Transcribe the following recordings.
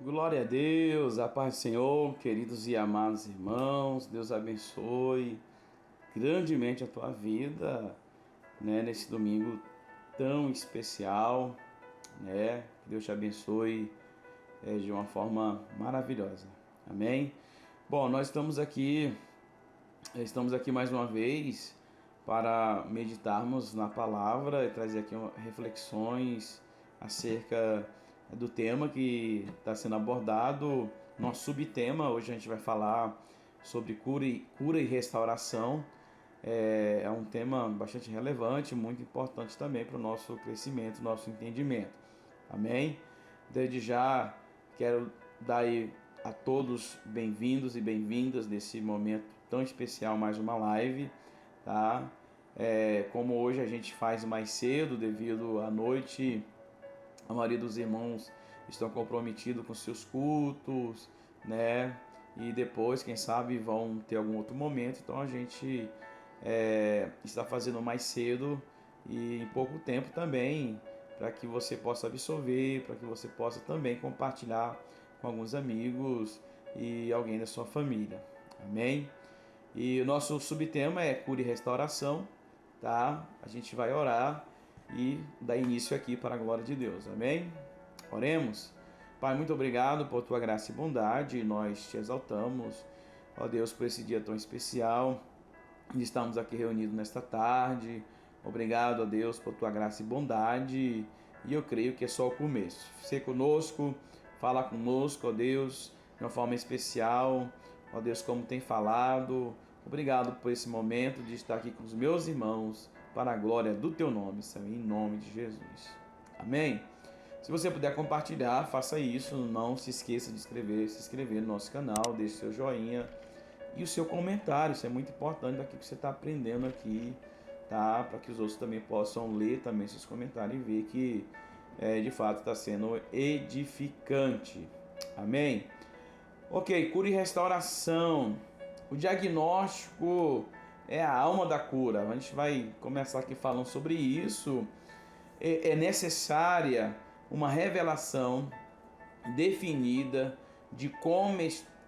Glória a Deus, a paz do Senhor, queridos e amados irmãos, Deus abençoe grandemente a tua vida, nesse domingo tão especial, que Deus te abençoe de uma forma maravilhosa, amém? Bom, nós estamos aqui mais uma vez para meditarmos na palavra e trazer aqui reflexões acerca do tema que está sendo abordado. Nosso subtema, hoje a gente vai falar sobre cura e restauração. É um tema bastante relevante, muito importante também para o nosso crescimento, nosso entendimento. Amém? Desde já quero dar aí a todos bem-vindos e bem-vindas nesse momento tão especial, mais uma live, tá? Como hoje a gente faz mais cedo devido à noite, a maioria dos irmãos estão comprometidos com seus cultos, né? E depois, quem sabe, vão ter algum outro momento. Então a gente está fazendo mais cedo e em pouco tempo também, para que você possa absorver, para que você possa também compartilhar com alguns amigos e alguém da sua família. Amém? E o nosso subtema é cura e restauração, tá? A gente vai orar e dar início aqui para a glória de Deus. Amém? Oremos. Pai, muito obrigado por tua graça e bondade. Nós te exaltamos, ó Deus, por esse dia tão especial. Estamos aqui reunidos nesta tarde. Obrigado, ó Deus, por tua graça e bondade. E eu creio que é só o começo. Ser conosco, fala conosco, ó Deus, de uma forma especial. Ó Deus, como tem falado. Obrigado por esse momento de estar aqui com os meus irmãos, para a glória do teu nome, Senhor, em nome de Jesus. Amém? Se você puder compartilhar, faça isso. Não se esqueça de se inscrever no nosso canal, deixe seu joinha e o seu comentário. Isso é muito importante daquilo que você está aprendendo aqui, tá? Para que os outros também possam ler também seus comentários e ver que de fato está sendo edificante. Amém? Ok, cura e restauração. O diagnóstico é a alma da cura. A gente vai começar aqui falando sobre isso. É necessária uma revelação definida de como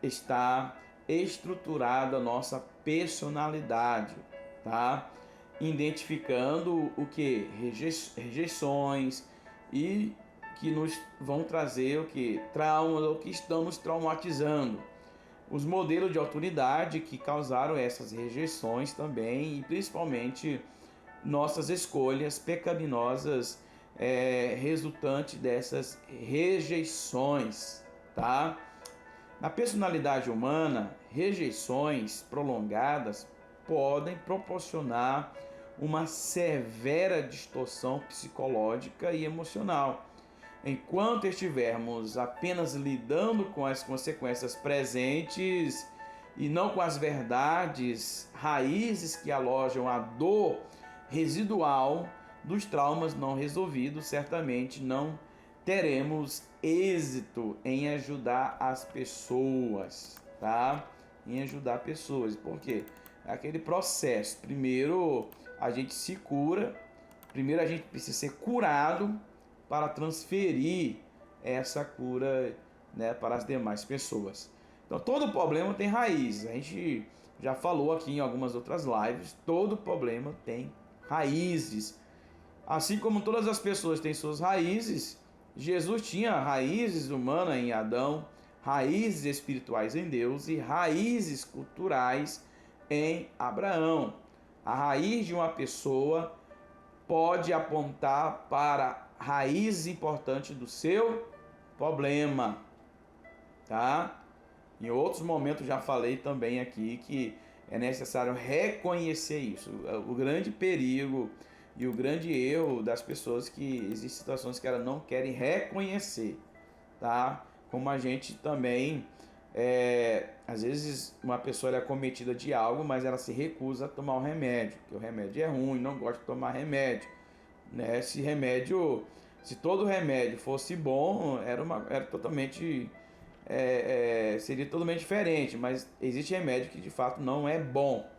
está estruturada a nossa personalidade, tá? Identificando o que? Rejeições e que nos vão trazer o que? Traumas ou que estão nos traumatizando. Os modelos de autoridade que causaram essas rejeições também e principalmente nossas escolhas pecaminosas resultante dessas rejeições, tá? Na personalidade humana, rejeições prolongadas podem proporcionar uma severa distorção psicológica e emocional. Enquanto estivermos apenas lidando com as consequências presentes e não com as verdades, raízes que alojam a dor residual dos traumas não resolvidos, certamente não teremos êxito em ajudar as pessoas, tá? Em ajudar pessoas. Por quê? É aquele processo. Primeiro a gente se cura, primeiro a gente precisa ser curado para transferir essa cura, para as demais pessoas. Então todo problema tem raiz. A gente já falou aqui em algumas outras lives, todo problema tem raízes. Assim como todas as pessoas têm suas raízes, Jesus tinha raízes humanas em Adão, raízes espirituais em Deus e raízes culturais em Abraão. A raiz de uma pessoa pode apontar para raízes importantes do seu problema, tá? Em outros momentos já falei também aqui que é necessário reconhecer isso. O grande perigo e o grande erro das pessoas que existem situações que elas não querem reconhecer, tá? Como a gente também às vezes uma pessoa é acometida de algo, mas ela se recusa a tomar o remédio, porque o remédio é ruim, não gosta de tomar remédio, né? Se todo remédio fosse bom, era totalmente seria totalmente diferente, mas existe remédio que de fato não é bom,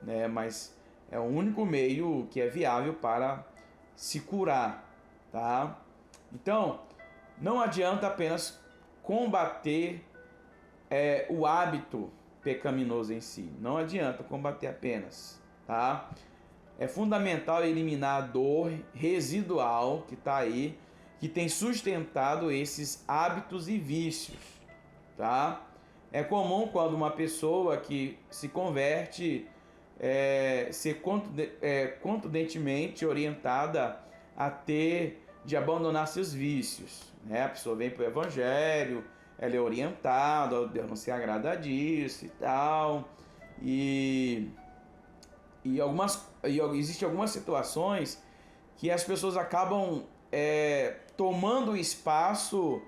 né? Mas é o único meio que é viável para se curar, tá? Então, não adianta apenas combater o hábito pecaminoso em si. Não adianta combater apenas, tá? É fundamental eliminar a dor residual que está aí, que tem sustentado esses hábitos e vícios, tá? É comum quando uma pessoa que se converte ser contundentemente orientada a de abandonar seus vícios, né? A pessoa vem para o evangelho, ela é orientada, Deus não se agrada disso e tal, e existem algumas situações que as pessoas acabam tomando o espaço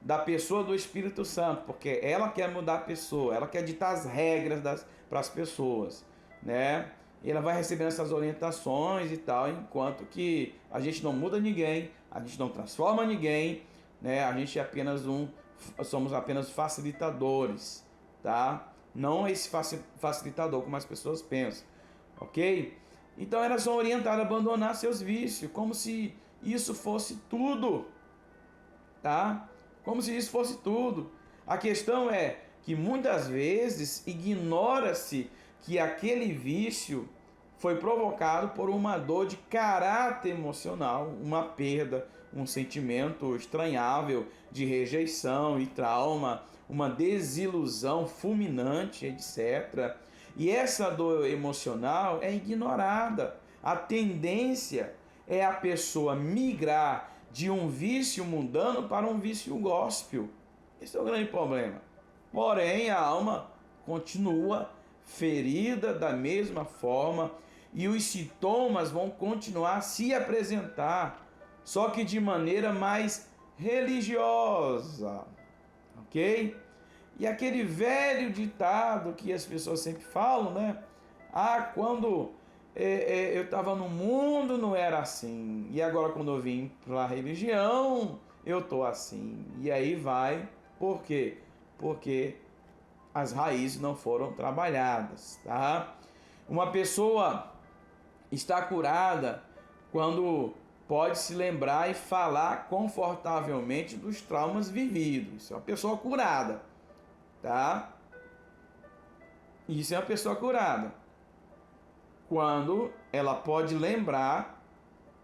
da pessoa do Espírito Santo, porque ela quer mudar a pessoa, ela quer ditar as regras para as pessoas, né? E ela vai recebendo essas orientações e tal, enquanto que a gente não muda ninguém, a gente não transforma ninguém, né? A gente somos apenas facilitadores, tá? Não esse facilitador como as pessoas pensam, ok? Então elas são orientadas a abandonar seus vícios, como se isso fosse tudo, tá? Como se isso fosse tudo. A questão é que muitas vezes ignora-se que aquele vício foi provocado por uma dor de caráter emocional, uma perda, um sentimento estranhável de rejeição e trauma, uma desilusão fulminante, etc. E essa dor emocional é ignorada. A tendência é a pessoa migrar de um vício mundano para um vício gospel. Esse é o grande problema. Porém, a alma continua ferida da mesma forma e os sintomas vão continuar a se apresentar, só que de maneira mais religiosa, ok? E aquele velho ditado que as pessoas sempre falam, né? Quando eu estava no mundo não era assim, e agora quando eu vim para a religião eu estou assim. E aí vai, por quê? Porque as raízes não foram trabalhadas, tá? Uma pessoa está curada quando pode se lembrar e falar confortavelmente dos traumas vividos. Isso é uma pessoa curada, tá? Isso é uma pessoa curada quando ela pode lembrar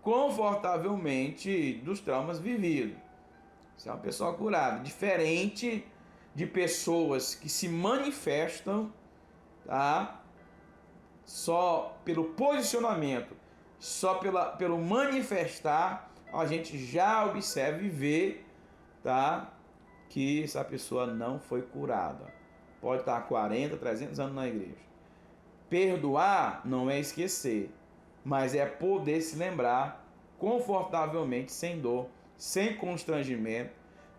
confortavelmente dos traumas vividos. Isso é uma pessoa curada, diferente de pessoas que se manifestam, tá? Só pelo posicionamento, só pelo manifestar, a gente já observa e vê, tá? Que essa pessoa não foi curada. Pode estar 40, 300 anos na igreja. Perdoar não é esquecer, mas é poder se lembrar confortavelmente, sem dor, sem constrangimento,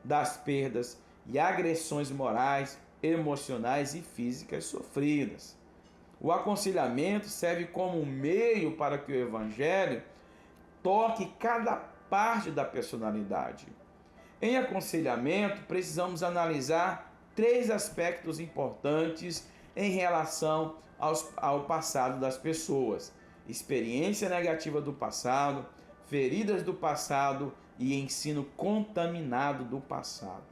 das perdas e agressões morais, emocionais e físicas sofridas. O aconselhamento serve como um meio para que o Evangelho toque cada parte da personalidade. Em aconselhamento, precisamos analisar 3 aspectos importantes em relação ao passado das pessoas: experiência negativa do passado, feridas do passado e ensino contaminado do passado.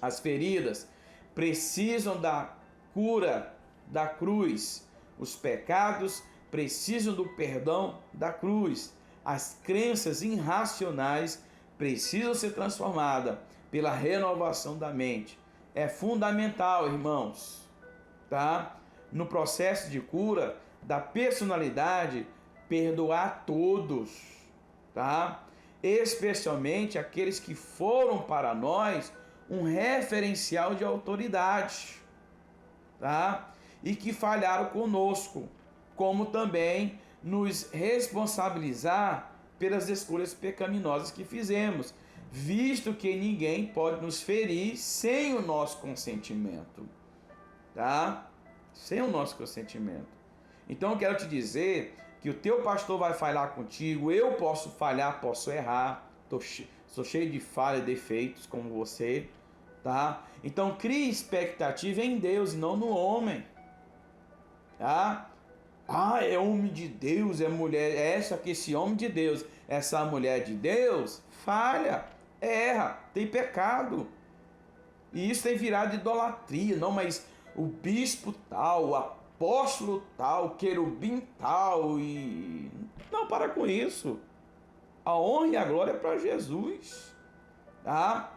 As feridas precisam da cura da cruz. Os pecados precisam do perdão da cruz. As crenças irracionais precisam ser transformadas pela renovação da mente. É fundamental, irmãos, tá? No processo de cura da personalidade, perdoar todos, tá? Especialmente aqueles que foram para nós um referencial de autoridade, tá? E que falharam conosco, como também nos responsabilizar pelas escolhas pecaminosas que fizemos, visto que ninguém pode nos ferir sem o nosso consentimento, tá? Sem o nosso consentimento. Então eu quero te dizer que o teu pastor vai falhar contigo, eu posso falhar, posso errar, sou cheio de falhas e defeitos como você, tá? Então crie expectativa em Deus e não no homem, tá? É homem de Deus, é mulher, esse homem de Deus, essa mulher de Deus falha, erra, tem pecado, E isso tem virado idolatria. Não, mas o bispo tal, o apóstolo tal, o querubim tal e... Não, para com isso. A honra e a glória é para Jesus. Tá?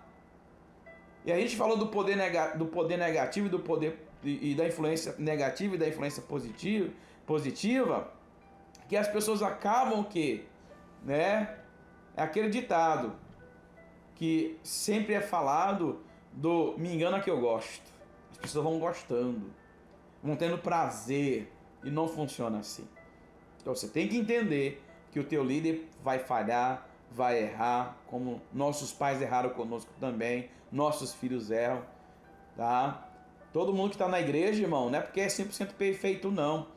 E a gente falou do poder negativo e do poder e da influência negativa e da influência positiva, que as pessoas acabam que, né? É aquele ditado que sempre é falado do me engana que eu gosto. As pessoas vão gostando, vão tendo prazer, e não funciona assim. Então você tem que entender que o teu líder vai falhar, vai errar, como nossos pais erraram conosco também, nossos filhos erram, tá? Todo mundo que está na igreja, irmão, não é porque é 100% perfeito, não.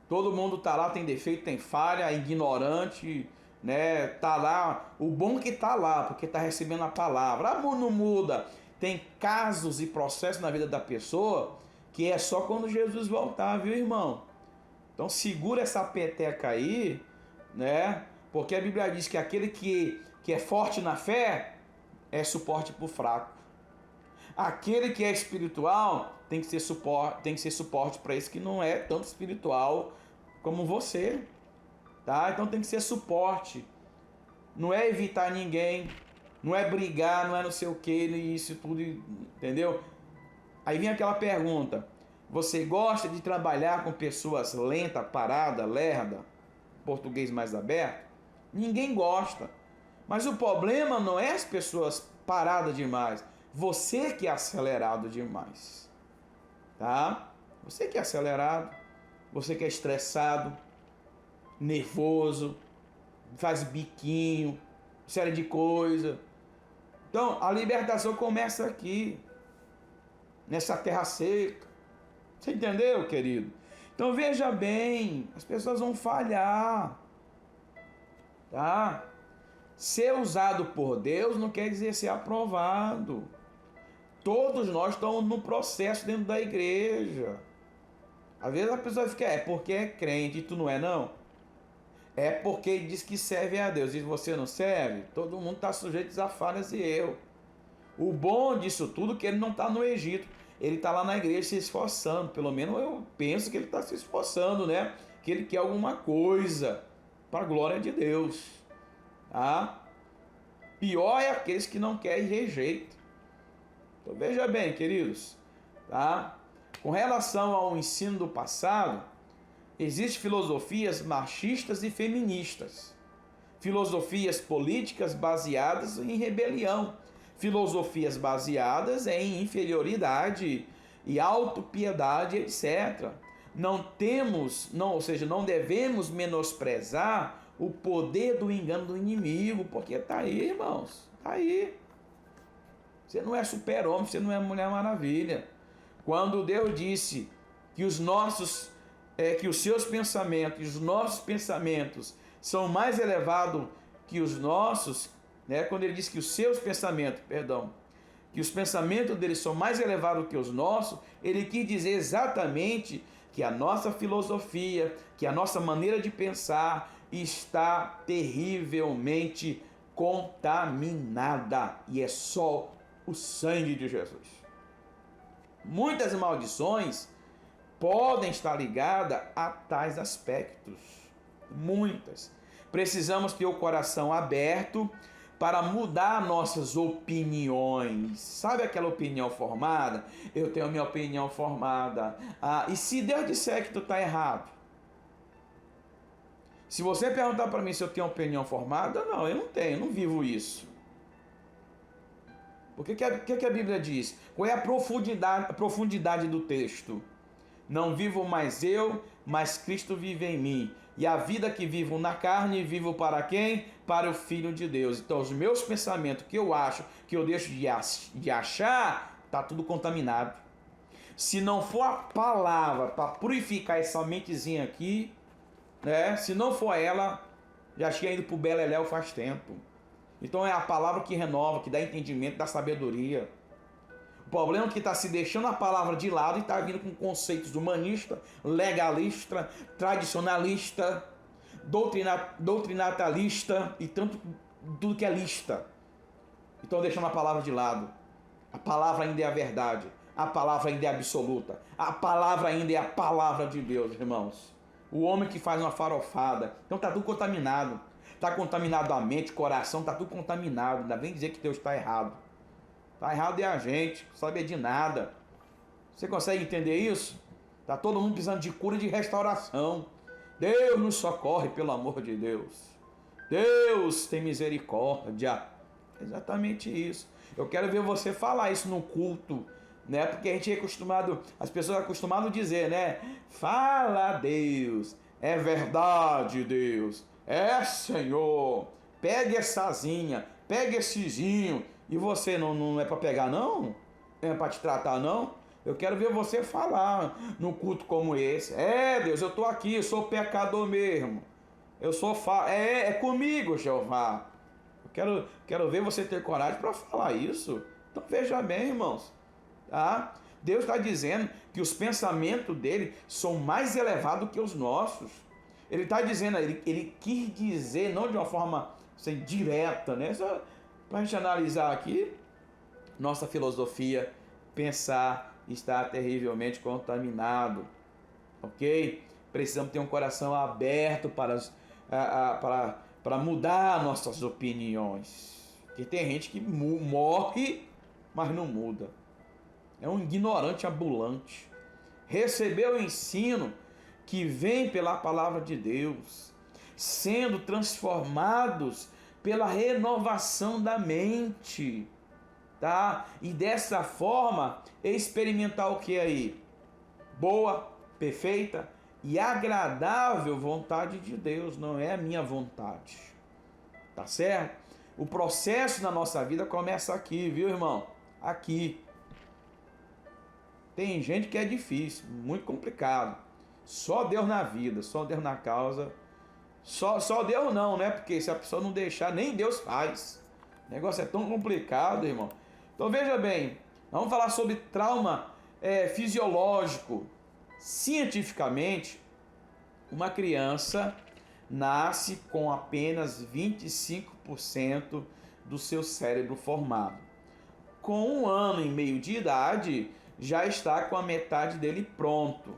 Todo mundo tá lá, tem defeito, tem falha, é ignorante, né? Tá lá, o bom que tá lá, porque tá recebendo a palavra. Amor não muda. Tem casos e processos na vida da pessoa que é só quando Jesus voltar, viu, irmão? Então segura essa peteca aí, né? Porque a Bíblia diz que aquele que é forte na fé é suporte pro fraco. Aquele que é espiritual tem que ser suporte para esse que não é tanto espiritual como você, tá? Então tem que ser suporte. Não é evitar ninguém, não é brigar, não é não sei o que, isso tudo, entendeu? Aí vem aquela pergunta: você gosta de trabalhar com pessoas lentas, paradas, lerda, português mais aberto? Ninguém gosta. Mas o problema não é as pessoas paradas demais. Você que é acelerado demais, tá? Você que é acelerado, você que é estressado, nervoso, faz biquinho, série de coisa. Então, a libertação começa aqui, nessa terra seca. Você entendeu, querido? Então, veja bem, as pessoas vão falhar, tá? Ser usado por Deus não quer dizer ser aprovado. Todos nós estamos no processo dentro da igreja. Às vezes a pessoa fica, é porque é crente e tu não é, não. É porque diz que serve a Deus e você não serve. Todo mundo está sujeito a falhas e erros. O bom disso tudo é que ele não está no Egito. Ele está lá na igreja se esforçando. Pelo menos eu penso que ele está se esforçando, né? Que ele quer alguma coisa para a glória de Deus. Tá? Pior é aqueles que não querem e rejeitam. Então veja bem, queridos, tá? Com relação ao ensino do passado, existem filosofias machistas e feministas, filosofias políticas baseadas em rebelião, filosofias baseadas em inferioridade e autopiedade, etc. Não devemos menosprezar o poder do engano do inimigo, porque está aí, irmãos, está aí. Você não é super-homem, você não é Mulher Maravilha. Quando Deus disse que os seus pensamentos e os nossos pensamentos são mais elevados que os nossos, né? Quando ele disse que os seus pensamentos, que os pensamentos deles são mais elevados que os nossos, ele quis dizer exatamente que a nossa filosofia, que a nossa maneira de pensar está terrivelmente contaminada, e é só o sangue de Jesus. Muitas maldições podem estar ligadas a tais aspectos. Muitas. Precisamos ter o coração aberto para mudar nossas opiniões. Sabe aquela opinião formada? Eu tenho minha opinião formada. E se Deus disser que tu está errado? Se você perguntar para mim se eu tenho opinião formada, não, eu não tenho, eu não vivo isso. O que a Bíblia diz? Qual é a profundidade do texto? Não vivo mais eu, mas Cristo vive em mim. E a vida que vivo na carne, vivo para quem? Para o Filho de Deus. Então os meus pensamentos que eu acho, que eu deixo de achar, está tudo contaminado. Se não for a palavra para purificar essa mentezinha aqui, né? Se não for ela, já tinha ido para o Beleléu faz tempo. Então é a palavra que renova, que dá entendimento, dá sabedoria. O problema é que está se deixando a palavra de lado e está vindo com conceitos humanista, legalista, tradicionalista, doutrinatalista e tanto tudo que é lista. Então deixando a palavra de lado. A palavra ainda é a verdade. A palavra ainda é absoluta. A palavra ainda é a palavra de Deus, irmãos. O homem que faz uma farofada, então está tudo contaminado. Está contaminado a mente, o coração, está tudo contaminado. Ainda vem dizer que Deus está errado. Está errado é a gente, não sabe de nada. Você consegue entender isso? Está todo mundo precisando de cura e de restauração. Deus nos socorre, pelo amor de Deus. Deus tem misericórdia. Exatamente isso. Eu quero ver você falar isso no culto, né? Porque a gente é acostumado, as pessoas acostumadas a dizer, né? Fala, Deus. É verdade, Deus. É, Senhor. Pega essazinha, pega essezinho. E você não é para pegar, não? É para te tratar, não? Eu quero ver você falar num culto como esse. É, Deus, eu estou aqui, eu sou pecador mesmo. Eu sou é comigo, Jeová. Eu quero ver você ter coragem para falar isso. Então veja bem, irmãos. Tá? Deus está dizendo que os pensamentos dele são mais elevados que os nossos. Ele está dizendo, ele quis dizer, não de uma forma assim, direta, né? Só para a gente analisar aqui, nossa filosofia, pensar está terrivelmente contaminado, ok? Precisamos ter um coração aberto para mudar nossas opiniões. Porque tem gente que morre, mas não muda. É um ignorante ambulante. Recebeu o ensino que vem pela palavra de Deus, sendo transformados pela renovação da mente, tá? E dessa forma experimentar o que aí? Boa, perfeita e agradável vontade de Deus, não é a minha vontade. Tá certo? O processo na nossa vida começa aqui, viu, irmão? Aqui. Tem gente que é difícil, muito complicado. Só Deus na vida, só Deus na causa. Só Deus não, né? Porque se a pessoa não deixar, nem Deus faz. O negócio é tão complicado, irmão. Então veja bem, vamos falar sobre trauma fisiológico. Cientificamente, uma criança nasce com apenas 25% do seu cérebro formado. Com 1 ano e meio de idade, já está com a metade dele pronto.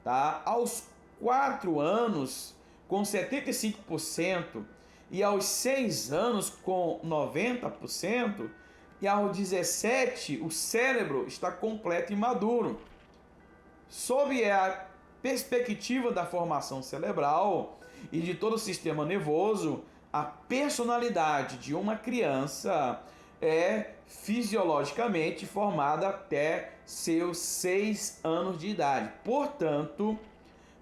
Tá? Aos 4 anos, com 75%, e aos 6 anos, com 90%, e aos 17, o cérebro está completo e maduro. Sob a perspectiva da formação cerebral e de todo o sistema nervoso, a personalidade de uma criança é fisiologicamente formada até seus 6 anos de idade. Portanto,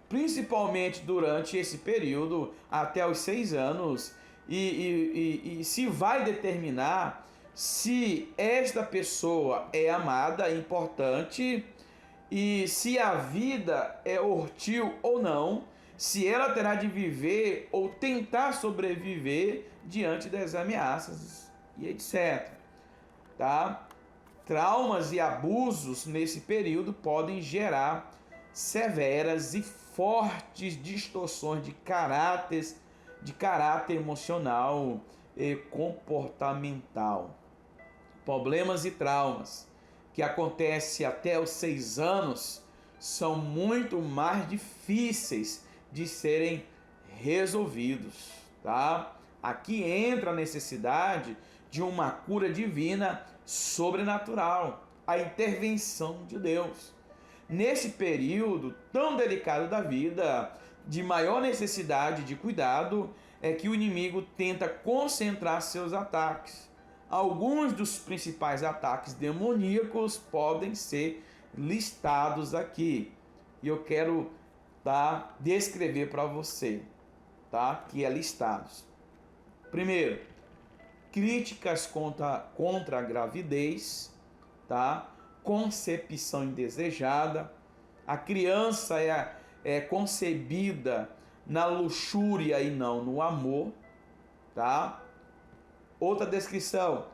principalmente durante esse período, até os 6 anos, e se vai determinar se esta pessoa é amada, é importante, e se a vida é hostil ou não, se ela terá de viver ou tentar sobreviver diante das ameaças e etc. Tá? Traumas e abusos nesse período podem gerar severas e fortes distorções de caráter emocional e comportamental. Problemas e traumas que acontecem até os 6 anos são muito mais difíceis de serem resolvidos, tá? Aqui entra a necessidade de uma cura divina sobrenatural, a intervenção de Deus. Nesse período tão delicado da vida, de maior necessidade de cuidado, é que o inimigo tenta concentrar seus ataques. Alguns dos principais ataques demoníacos podem ser listados aqui. E eu quero descrever para você, tá? Que é listados. Primeiro, críticas contra a gravidez, tá? Concepção indesejada. A criança é concebida na luxúria e não no amor, tá? Outra descrição: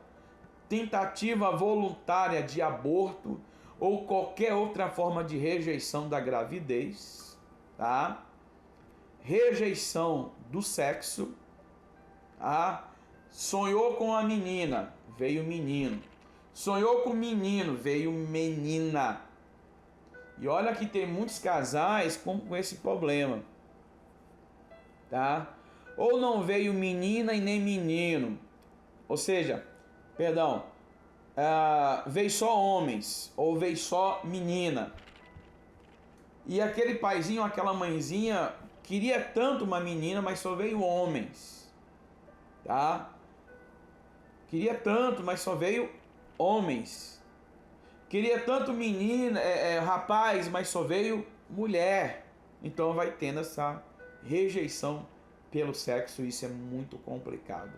tentativa voluntária de aborto ou qualquer outra forma de rejeição da gravidez, tá? Rejeição do sexo, tá? Sonhou com a menina, veio o menino. Sonhou com menino, veio menina. E olha que tem muitos casais com esse problema, tá? Ou não veio menina e nem menino. Ou seja, perdão, veio só homens ou veio só menina. E aquele paizinho, aquela mãezinha queria tanto uma menina, mas só veio homens, tá? Queria tanto, mas só veio homens. Queria tanto menina, rapaz, mas só veio mulher. Então vai tendo essa rejeição pelo sexo, isso é muito complicado.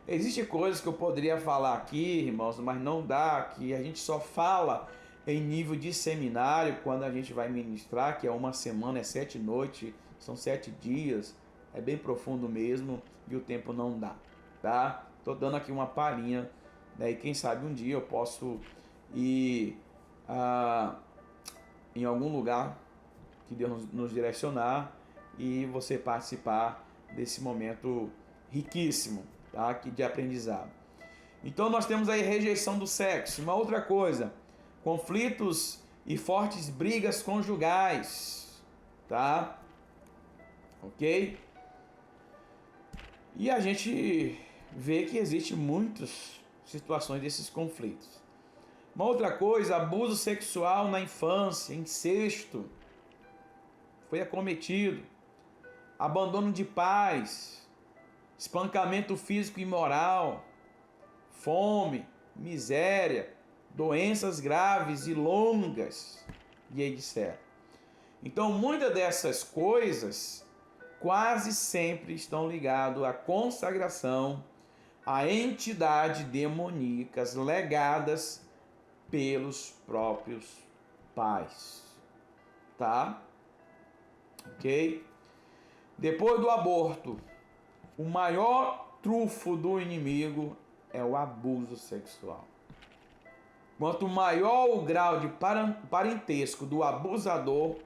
Existem coisas que eu poderia falar aqui, irmãos, mas não dá, que a gente só fala em nível de seminário quando a gente vai ministrar, que é uma semana, é 7 noites, são 7 dias, é bem profundo mesmo e o tempo não dá, tá? Tô dando aqui uma palhinha, né? E quem sabe um dia eu posso ir em algum lugar que Deus nos direcionar e você participar desse momento riquíssimo, tá? De aprendizado. Então nós temos aí rejeição do sexo. Uma outra coisa, conflitos e fortes brigas conjugais, tá? Ok? E a gente vê que existe muitas situações desses conflitos. Uma outra coisa, abuso sexual na infância, incesto, foi acometido, abandono de pais, espancamento físico e moral, fome, miséria, doenças graves e longas, e etc. Então, muitas dessas coisas quase sempre estão ligadas à consagração, a entidades demoníacas legadas pelos próprios pais, tá? Ok? Depois do aborto, o maior trunfo do inimigo é o abuso sexual. Quanto maior o grau de parentesco do abusador,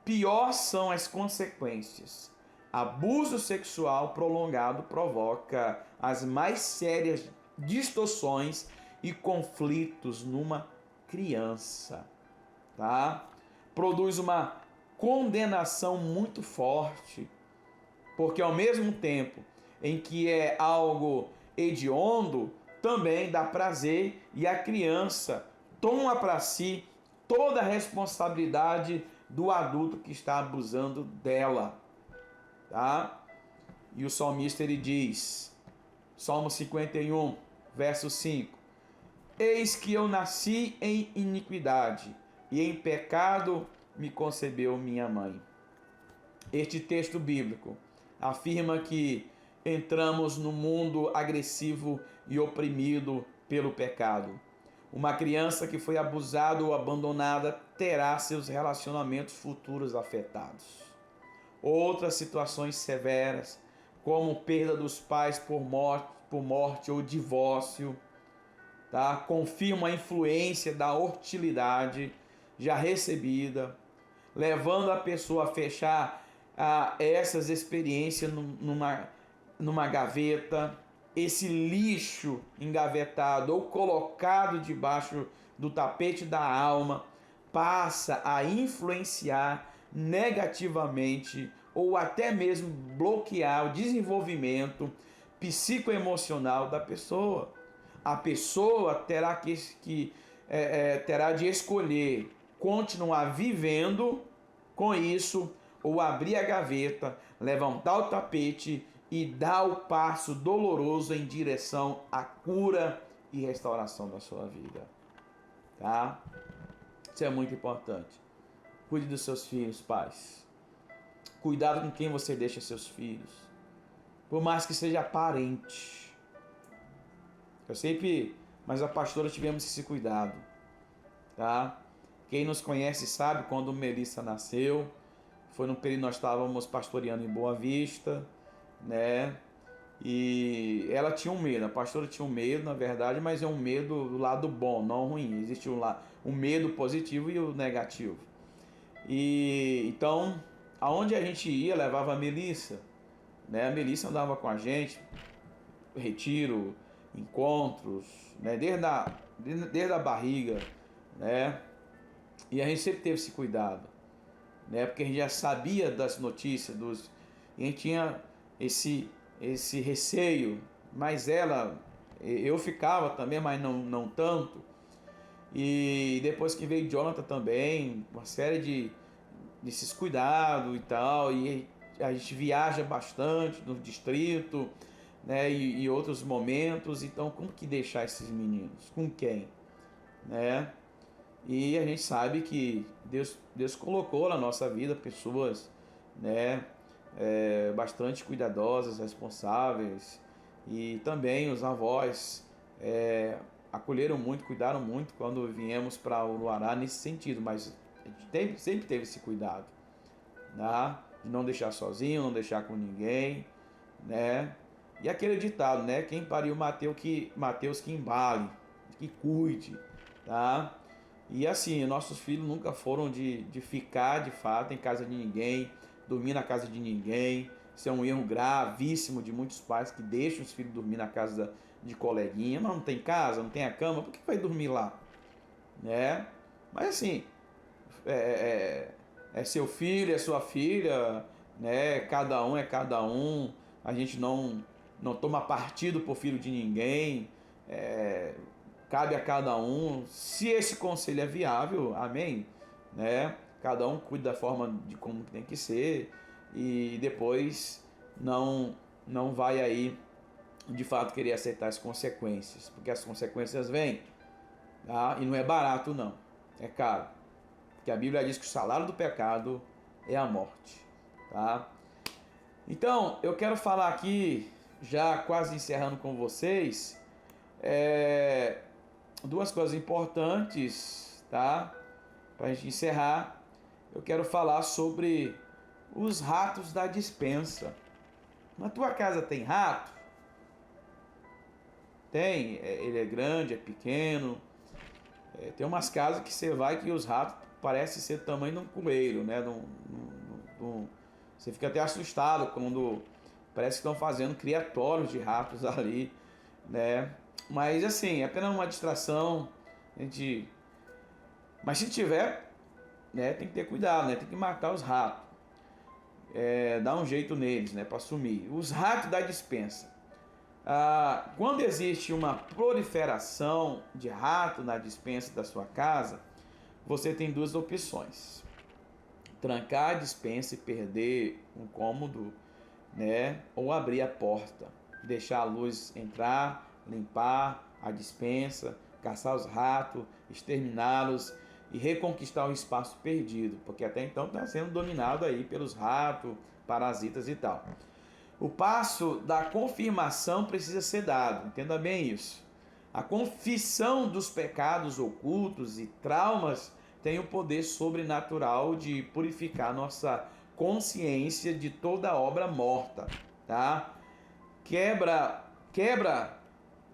pior são as consequências. Abuso sexual prolongado provoca as mais sérias distorções e conflitos numa criança, tá? Produz uma condenação muito forte, porque ao mesmo tempo em que é algo hediondo, também dá prazer e a criança toma para si toda a responsabilidade do adulto que está abusando dela, tá? E o salmista ele diz, Salmo 51, verso 5: Eis que eu nasci em iniquidade, e em pecado me concebeu minha mãe. Este texto bíblico afirma que entramos no mundo agressivo e oprimido pelo pecado. Uma criança que foi abusada ou abandonada terá seus relacionamentos futuros afetados. Outras situações severas, como perda dos pais por morte ou divórcio, tá? Confirma a influência da hostilidade já recebida, levando a pessoa a fechar essas experiências numa gaveta. Esse lixo engavetado ou colocado debaixo do tapete da alma passa a influenciar negativamente ou até mesmo bloquear o desenvolvimento psicoemocional da pessoa. A pessoa terá terá de escolher continuar vivendo com isso ou abrir a gaveta, levantar o tapete e dar o passo doloroso em direção à cura e restauração da sua vida, tá? Isso é muito importante. Cuide dos seus filhos, pais. Cuidado com quem você deixa seus filhos, por mais que seja parente. Mas a pastora tivemos esse cuidado, tá? Quem nos conhece sabe quando Melissa nasceu, foi no período nós estávamos pastoreando em Boa Vista, né? E ela tinha um medo, a pastora tinha um medo, na verdade, mas é um medo do lado bom, não ruim. Existe um medo positivo e o negativo. E então, aonde a gente ia, levava a Melissa, né? A Melissa andava com a gente, retiro, encontros, né? Desde desde a barriga, né? E a gente sempre teve esse cuidado, né? Porque a gente já sabia das notícias, e a gente tinha esse receio, mas eu ficava também, mas não tanto. E depois que veio Jonathan também, uma série desses cuidados e tal, e a gente viaja bastante no distrito, né, e outros momentos. Então, como que deixar esses meninos? Com quem? Né? E a gente sabe que Deus colocou na nossa vida pessoas, né, bastante cuidadosas, responsáveis, e também os avós acolheram muito, cuidaram muito quando viemos para Uruará nesse sentido, mas a gente sempre teve esse cuidado, né, de não deixar sozinho, não deixar com ninguém, né? E aquele ditado, né? Quem pariu Mateus que embale, que cuide, tá? E assim, nossos filhos nunca foram de ficar de fato em casa de ninguém, dormir na casa de ninguém. Isso é um erro gravíssimo de muitos pais que deixam os filhos dormir na casa de coleguinha. Mas não tem casa, não tem a cama, por que vai dormir lá? Né? Mas assim, é seu filho, é sua filha, né? Cada um é cada um. A gente não toma partido por filho de ninguém. Cabe a cada um. Se esse conselho é viável, amém, né? Cada um cuida da forma de como tem que ser e depois não vai aí de fato querer aceitar as consequências, porque as consequências vêm, tá? E não é barato não, é caro. Porque a Bíblia diz que o salário do pecado é a morte, tá? Então, eu quero falar aqui, já quase encerrando com vocês, duas coisas importantes, tá? Para a gente encerrar, eu quero falar sobre os ratos da despensa. Na tua casa tem rato? Tem, ele é grande, é pequeno. Tem umas casas que você vai que os ratos parecem ser do tamanho de um coelho, né? Você fica até assustado quando parece que estão fazendo criatórios de ratos ali, né? Mas assim, é apenas uma distração. Mas se tiver, né, tem que ter cuidado, né? Tem que matar os ratos. Dar um jeito neles, né, para sumir. Os ratos da despensa. Quando existe uma proliferação de rato na despensa da sua casa, você tem duas opções: trancar a despensa e perder um cômodo, né, ou abrir a porta, deixar a luz entrar, limpar a despensa, caçar os ratos, exterminá-los e reconquistar o espaço perdido, porque até então está sendo dominado aí pelos ratos, parasitas e tal. O passo da confirmação precisa ser dado, entenda bem isso. A confissão dos pecados ocultos e traumas tem o poder sobrenatural de purificar nossa consciência de toda obra morta, tá? Quebra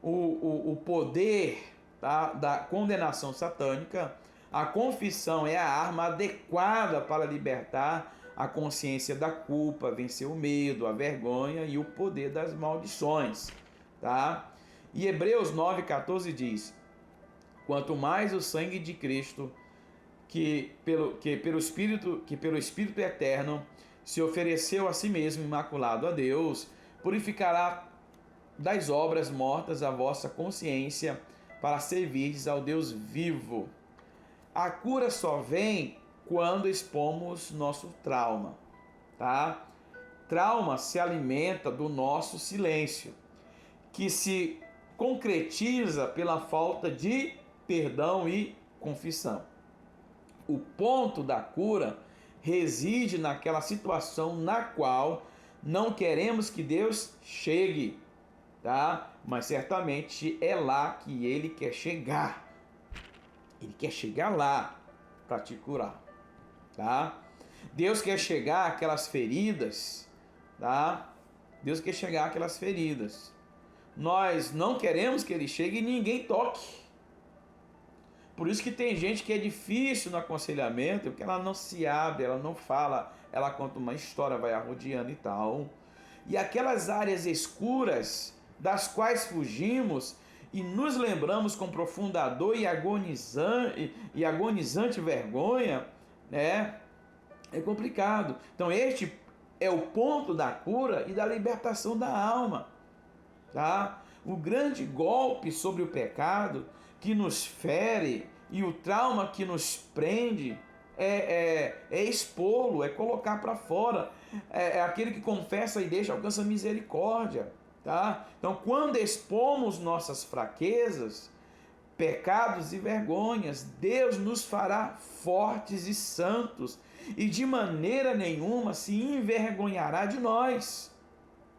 o poder, tá, da condenação satânica. A confissão é a arma adequada para libertar a consciência da culpa, vencer o medo, a vergonha e o poder das maldições, tá? E Hebreus 9,14 diz: quanto mais o sangue de Cristo, que pelo Espírito eterno se ofereceu a si mesmo imaculado a Deus, purificará das obras mortas a vossa consciência para servirdes ao Deus vivo. A cura só vem quando expomos nosso trauma, tá? Trauma se alimenta do nosso silêncio, que se concretiza pela falta de perdão e confissão. O ponto da cura reside naquela situação na qual não queremos que Deus chegue, tá? Mas certamente é lá que Ele quer chegar. Ele quer chegar lá para te curar, tá? Deus quer chegar àquelas feridas, tá? Deus quer chegar àquelas feridas. Nós não queremos que Ele chegue e ninguém toque. Por isso que tem gente que é difícil no aconselhamento, porque ela não se abre, ela não fala, ela conta uma história, vai arrodeando e tal. E aquelas áreas escuras das quais fugimos e nos lembramos com profunda dor e agonizante vergonha, né? É complicado. Então este é o ponto da cura e da libertação da alma, tá? O grande golpe sobre o pecado que nos fere e o trauma que nos prende é expô-lo, é colocar para fora. É aquele que confessa e deixa alcança misericórdia, tá? Então, quando expomos nossas fraquezas, pecados e vergonhas, Deus nos fará fortes e santos e de maneira nenhuma se envergonhará de nós,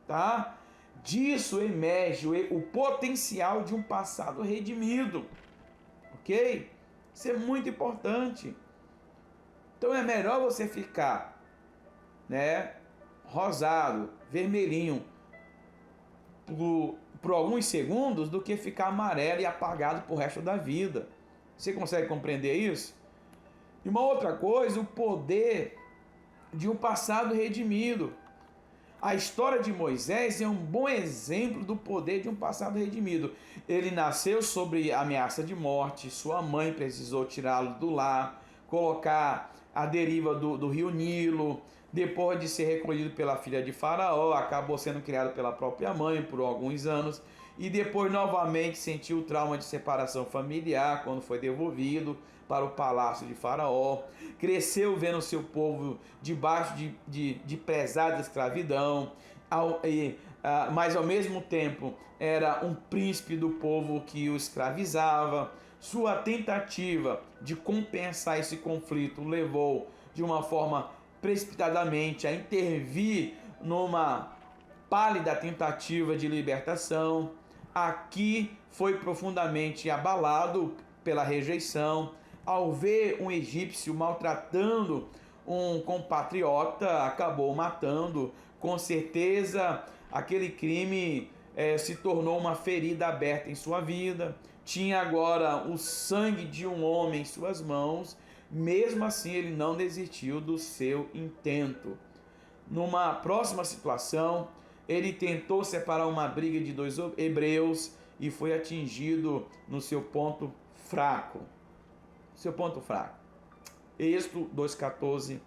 tá? Disso emerge o potencial de um passado redimido, ok? Isso é muito importante. Então é melhor você ficar, né, rosado, vermelhinho por alguns segundos do que ficar amarelo e apagado pro resto da vida. Você consegue compreender isso? E uma outra coisa, o poder de um passado redimido. A história de Moisés é um bom exemplo do poder de um passado redimido. Ele nasceu sob ameaça de morte, sua mãe precisou tirá-lo do lar, colocar à deriva do rio Nilo. Depois de ser recolhido pela filha de Faraó, acabou sendo criado pela própria mãe por alguns anos e depois novamente sentiu o trauma de separação familiar quando foi devolvido para o palácio de Faraó. Cresceu vendo seu povo debaixo de pesada escravidão, mas ao mesmo tempo era um príncipe do povo que o escravizava. Sua tentativa de compensar esse conflito levou de uma forma precipitadamente a intervir numa pálida tentativa de libertação. Aqui foi profundamente abalado pela rejeição ao ver um egípcio maltratando um compatriota, acabou matando. Com certeza aquele crime se tornou uma ferida aberta em sua vida. Tinha agora o sangue de um homem em suas mãos. Mesmo assim, ele não desistiu do seu intento. Numa próxima situação, ele tentou separar uma briga de dois hebreus e foi atingido no seu ponto fraco. Seu ponto fraco. Êxodo 2,14.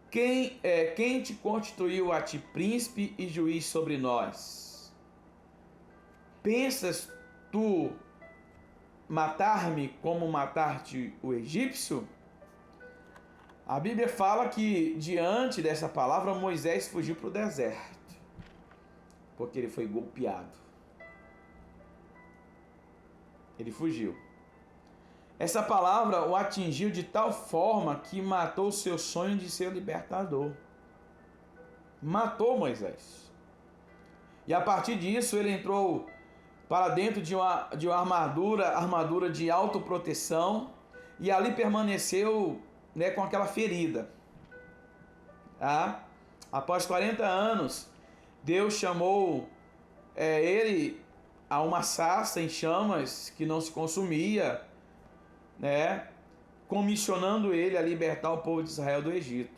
Quem te constituiu a ti príncipe e juiz sobre nós? Pensas tu matar-me como mataste o egípcio? A Bíblia fala que diante dessa palavra Moisés fugiu para o deserto, porque ele foi golpeado. Ele fugiu. Essa palavra o atingiu de tal forma que matou o seu sonho de ser libertador. Matou Moisés. E a partir disso ele entrou para dentro de uma armadura de autoproteção, e ali permaneceu, né, com aquela ferida. Tá? Após 40 anos, Deus chamou ele a uma sarça em chamas que não se consumia, né, comissionando ele a libertar o povo de Israel do Egito.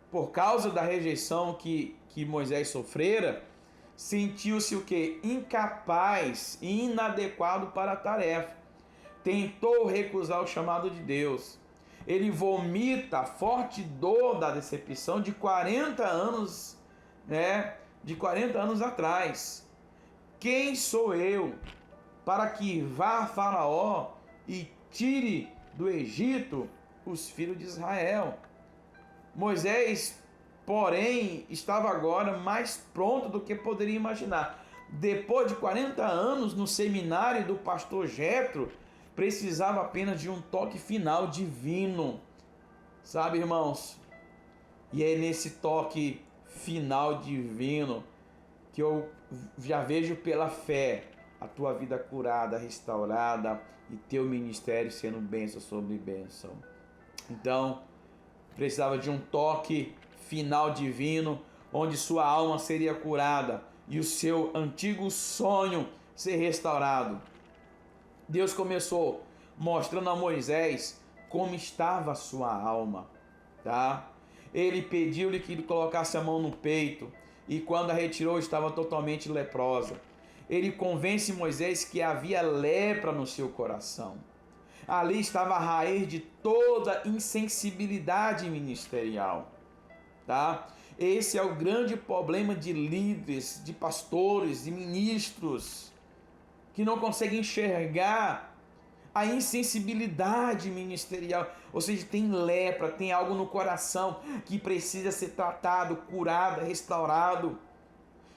Por causa da rejeição que Moisés sofrera, sentiu-se o que? Incapaz e inadequado para a tarefa. Tentou recusar o chamado de Deus. Ele vomita a forte dor da decepção de 40 anos, né? De 40 anos atrás. Quem sou eu para que vá a Faraó e tire do Egito os filhos de Israel? Moisés, porém, estava agora mais pronto do que poderia imaginar. Depois de 40 anos no seminário do pastor Jetro, precisava apenas de um toque final divino. Sabe, irmãos? E é nesse toque final divino que eu já vejo pela fé a tua vida curada, restaurada e teu ministério sendo bênção sobre bênção. Então, precisava de um toque final divino, onde sua alma seria curada e o seu antigo sonho ser restaurado. Deus começou mostrando a Moisés como estava a sua alma, tá? Ele pediu-lhe que ele colocasse a mão no peito, e quando a retirou estava totalmente leprosa. ele convence Moisés que havia lepra no seu coração. Ali estava a raiz de toda insensibilidade ministerial, tá? Esse é o grande problema de líderes, de pastores, de ministros, que não conseguem enxergar a insensibilidade ministerial. Ou seja, tem lepra, tem algo no coração que precisa ser tratado, curado, restaurado.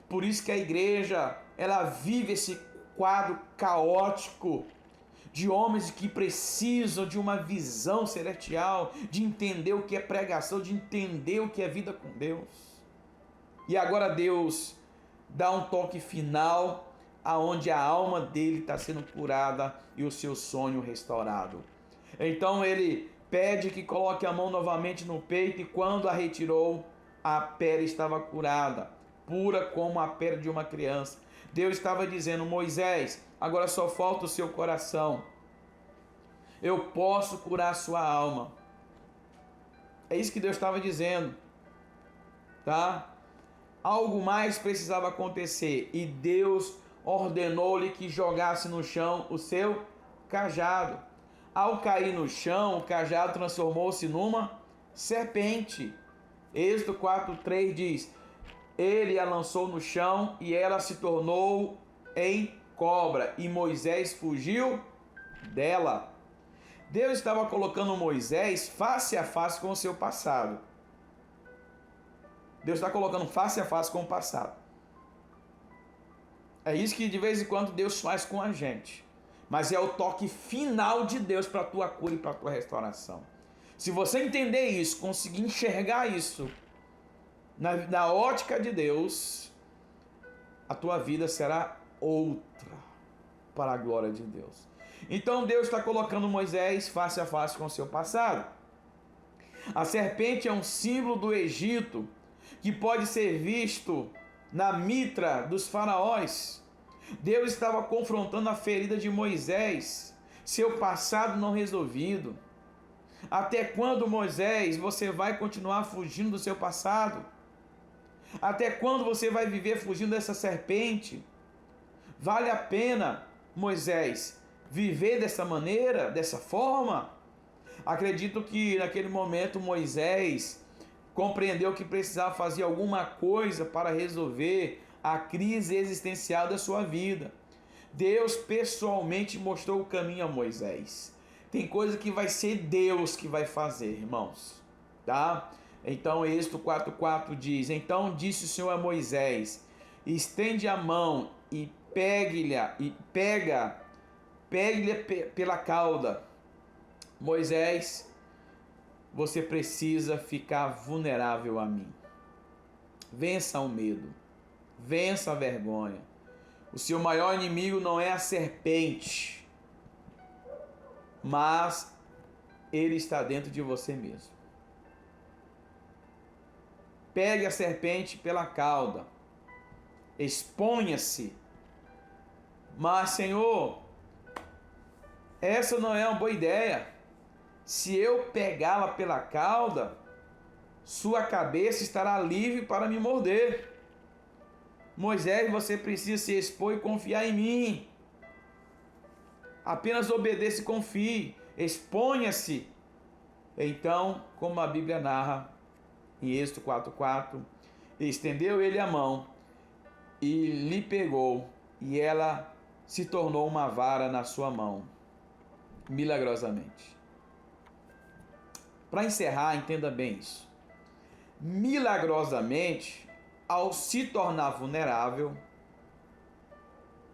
Por isso que a igreja, ela vive esse quadro caótico de homens que precisam de uma visão celestial, de entender o que é pregação, de entender o que é vida com Deus. E agora Deus dá um toque final, aonde a alma dele está sendo curada e o seu sonho restaurado. Então ele pede que coloque a mão novamente no peito, e quando a retirou, a pele estava curada, pura como a pele de uma criança. Deus estava dizendo: Moisés, agora só falta o seu coração. Eu posso curar a sua alma. É isso que Deus estava dizendo, tá? Algo mais precisava acontecer, e Deus ordenou-lhe que jogasse no chão o seu cajado. Ao cair no chão, o cajado transformou-se numa serpente. Êxodo 4:3 diz: ele a lançou no chão e ela se tornou em cobra, e Moisés fugiu dela. Deus estava colocando Moisés face a face com o seu passado. Deus está colocando face a face com o passado. É isso que de vez em quando Deus faz com a gente. Mas é o toque final de Deus para a tua cura e para a tua restauração. Se você entender isso, conseguir enxergar isso na ótica de Deus, a tua vida será outra para a glória de Deus. Então Deus está colocando Moisés face a face com o seu passado. A serpente é um símbolo do Egito, que pode ser visto na mitra dos faraós. Deus estava confrontando a ferida de Moisés, seu passado não resolvido. Até quando, Moisés, você vai continuar fugindo do seu passado? Até quando você vai viver fugindo dessa serpente? Vale a pena, Moisés, viver dessa maneira, dessa forma? Acredito que naquele momento Moisés compreendeu que precisava fazer alguma coisa para resolver a crise existencial da sua vida. Deus pessoalmente mostrou o caminho a Moisés. Tem coisa que vai ser Deus que vai fazer, irmãos, tá? Então Êxodo 4:4 diz: então disse o Senhor a Moisés: estende a mão e pegue-lhe pela cauda. Moisés, você precisa ficar vulnerável a mim. Vença o medo, vença a vergonha. O seu maior inimigo não é a serpente, mas ele está dentro de você mesmo. Pegue a serpente pela cauda, exponha-se. Mas, Senhor, essa não é uma boa ideia. Se eu pegá-la pela cauda, sua cabeça estará livre para me morder. Moisés, você precisa se expor e confiar em mim. Apenas obedeça e confie. Exponha-se. Então, como a Bíblia narra em Êxodo 4:4, estendeu ele a mão e lhe pegou, e ela se tornou uma vara na sua mão, milagrosamente. Para encerrar, entenda bem isso. Milagrosamente, ao se tornar vulnerável,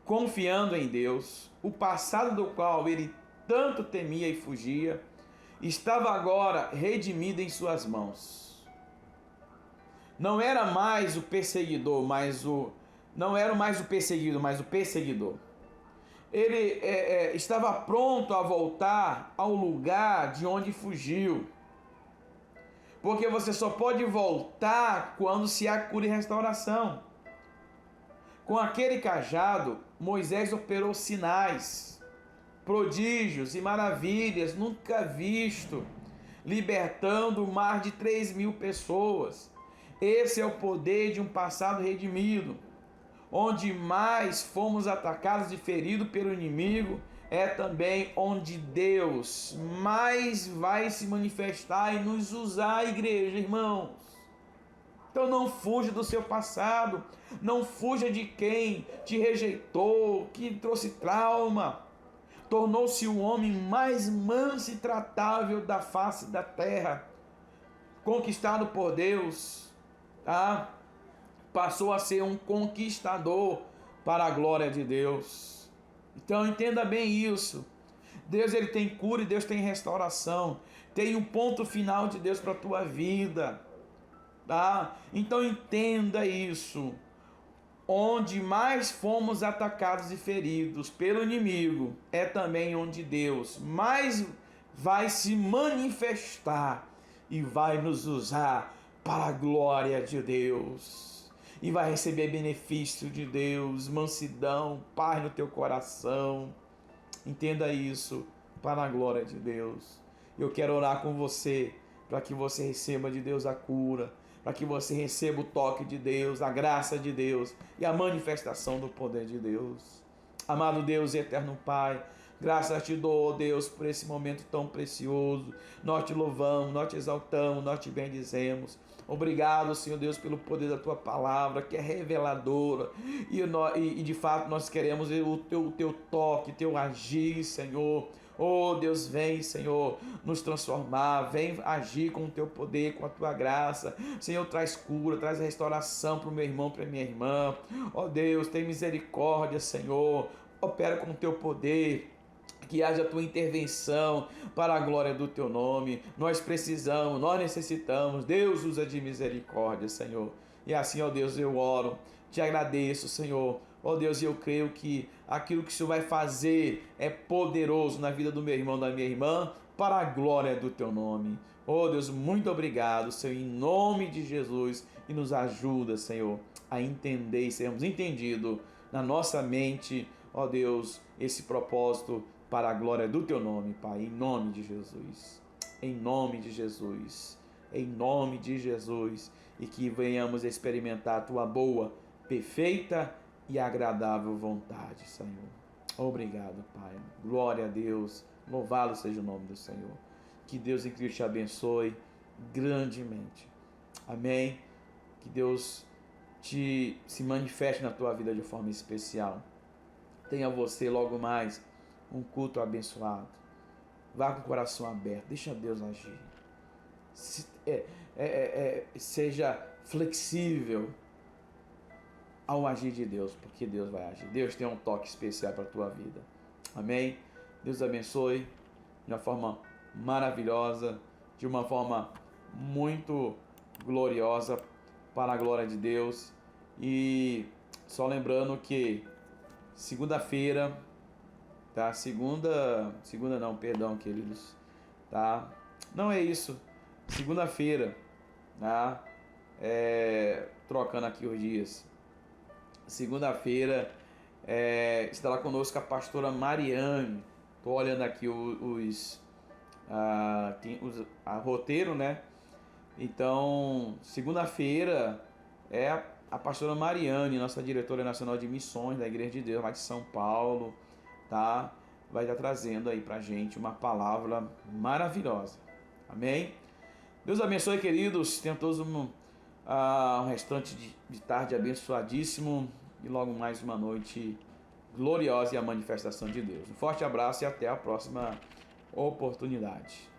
confiando em Deus, o passado do qual ele tanto temia e fugia, estava agora redimido em suas mãos. Não era mais o perseguidor, mas não era mais o perseguido, mas o perseguidor. Ele estava pronto a voltar ao lugar de onde fugiu. Porque você só pode voltar quando se há cura e restauração. Com aquele cajado, Moisés operou sinais, prodígios e maravilhas nunca visto, libertando mais de 3.000 pessoas. Esse é o poder de um passado redimido. onde mais fomos atacados e feridos pelo inimigo, é também onde Deus mais vai se manifestar e nos usar, igreja, irmãos. Então não fuja do seu passado, não fuja de quem te rejeitou, que trouxe trauma. Tornou-se o homem mais manso e tratável da face da terra, conquistado por Deus, tá? Passou a ser um conquistador para a glória de Deus. Então entenda bem isso. Deus, ele tem cura e Deus tem restauração. Tem um ponto final de Deus para a tua vida, tá? Então entenda isso. Onde mais fomos atacados e feridos pelo inimigo, é também onde Deus mais vai se manifestar e vai nos usar para a glória de Deus. E vai receber benefício de Deus, mansidão, paz no teu coração. Entenda isso, para a glória de Deus. Eu quero orar com você, para que você receba de Deus a cura, para que você receba o toque de Deus, a graça de Deus e a manifestação do poder de Deus. Amado Deus e eterno Pai, graças te dou, Deus, por esse momento tão precioso. Nós te louvamos, nós te exaltamos, nós te bendizemos. Obrigado, Senhor Deus, pelo poder da tua palavra, que é reveladora. E de fato nós queremos o teu toque, teu agir, Senhor. Oh Deus, vem, Senhor, nos transformar, vem agir com o teu poder, com a tua graça. Senhor, traz cura, traz restauração para o meu irmão, para a minha irmã. Oh Deus, tem misericórdia, Senhor. Opera com o teu poder. Que haja a tua intervenção para a glória do teu nome. Nós precisamos, nós necessitamos. Deus, usa de misericórdia, Senhor. E assim, ó Deus, eu oro, te agradeço, Senhor. Ó Deus, eu creio que aquilo que o Senhor vai fazer é poderoso na vida do meu irmão, da minha irmã, para a glória do teu nome. Ó Deus, muito obrigado, Senhor, em nome de Jesus. E nos ajuda, Senhor, a entender e sermos entendidos na nossa mente, ó Deus, esse propósito para a glória do teu nome, Pai, em nome de Jesus, em nome de Jesus, em nome de Jesus, e que venhamos experimentar a tua boa, perfeita e agradável vontade, Senhor. Obrigado, Pai, glória a Deus, louvado seja o nome do Senhor, que Deus em Cristo te abençoe grandemente, amém, que Deus se manifeste na tua vida de forma especial, tenha você logo mais um culto abençoado. Vá com o coração aberto. Deixa Deus agir. Seja flexível ao agir de Deus, porque Deus vai agir. Deus tem um toque especial para a tua vida. Amém? Deus abençoe de uma forma maravilhosa, de uma forma muito gloriosa para a glória de Deus. E só lembrando que segunda-feira, tá? Segunda não, perdão, queridos, tá? Não é isso. Segunda-feira, tá? Trocando aqui os dias. Segunda-feira estará conosco a pastora Mariane. Tô olhando aqui a roteiro, né? Então, segunda-feira é a pastora Mariane, nossa diretora nacional de missões da Igreja de Deus lá de São Paulo, tá? Vai estar trazendo aí pra gente uma palavra maravilhosa. Amém? Deus abençoe, queridos. Tenham todos um restante de tarde abençoadíssimo e logo mais uma noite gloriosa e a manifestação de Deus. Um forte abraço e até a próxima oportunidade.